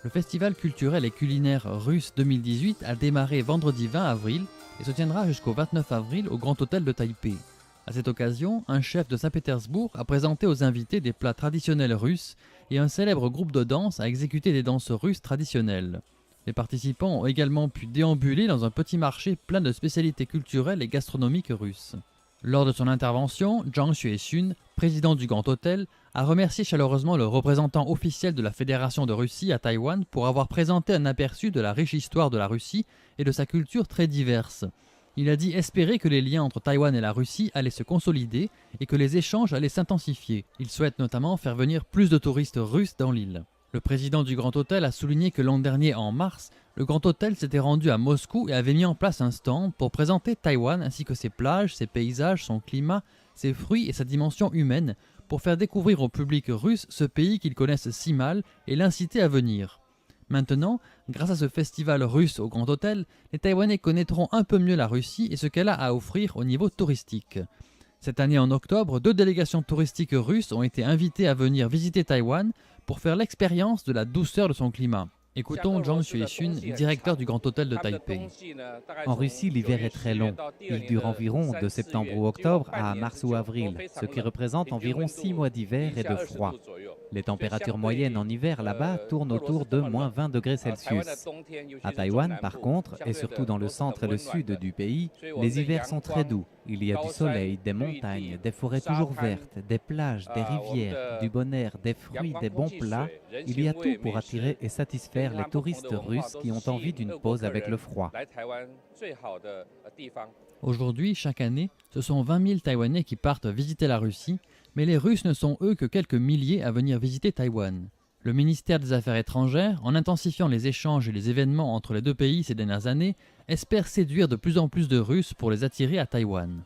Le festival culturel et culinaire russe 2018 a démarré vendredi 20 avril et se tiendra jusqu'au 29 avril au Grand Hôtel de Taipei. À cette occasion, un chef de Saint-Pétersbourg a présenté aux invités des plats traditionnels russes et un célèbre groupe de danse a exécuté des danses russes traditionnelles. Les participants ont également pu déambuler dans un petit marché plein de spécialités culturelles et gastronomiques russes. Lors de son intervention, Zhang Xuexun, président du Grand Hôtel, a remercié chaleureusement le représentant officiel de la Fédération de Russie à Taïwan pour avoir présenté un aperçu de la riche histoire de la Russie et de sa culture très diverse. Il a dit espérer que les liens entre Taïwan et la Russie allaient se consolider et que les échanges allaient s'intensifier. Il souhaite notamment faire venir plus de touristes russes dans l'île. Le président du Grand Hôtel a souligné que l'an dernier, en mars, le Grand Hôtel s'était rendu à Moscou et avait mis en place un stand pour présenter Taïwan ainsi que ses plages, ses paysages, son climat, ses fruits et sa dimension humaine, pour faire découvrir au public russe ce pays qu'ils connaissent si mal et l'inciter à venir. Maintenant, grâce à ce festival russe au Grand Hôtel, les Taïwanais connaîtront un peu mieux la Russie et ce qu'elle a à offrir au niveau touristique. Cette année en octobre, 2 délégations touristiques russes ont été invitées à venir visiter Taïwan pour faire l'expérience de la douceur de son climat. Écoutons Zhang Xuexun, directeur du Grand Hôtel de Taipei. En Russie, l'hiver est très long. Il dure environ de septembre ou octobre à mars ou avril, ce qui représente environ 6 mois d'hiver et de froid. Les températures moyennes en hiver là-bas tournent autour de moins 20 degrés Celsius. À Taïwan, par contre, et surtout dans le centre et le sud du pays, les hivers sont très doux. Il y a du soleil, des montagnes, des forêts toujours vertes, des plages, des rivières, du bon air, des fruits, des bons plats. Il y a tout pour attirer et satisfaire les touristes russes qui ont envie d'une pause avec le froid. Aujourd'hui, chaque année, ce sont 20 000 Taïwanais qui partent visiter la Russie, mais les Russes ne sont eux que quelques milliers à venir visiter Taïwan. Le ministère des Affaires étrangères, en intensifiant les échanges et les événements entre les deux pays ces dernières années, espère séduire de plus en plus de Russes pour les attirer à Taïwan.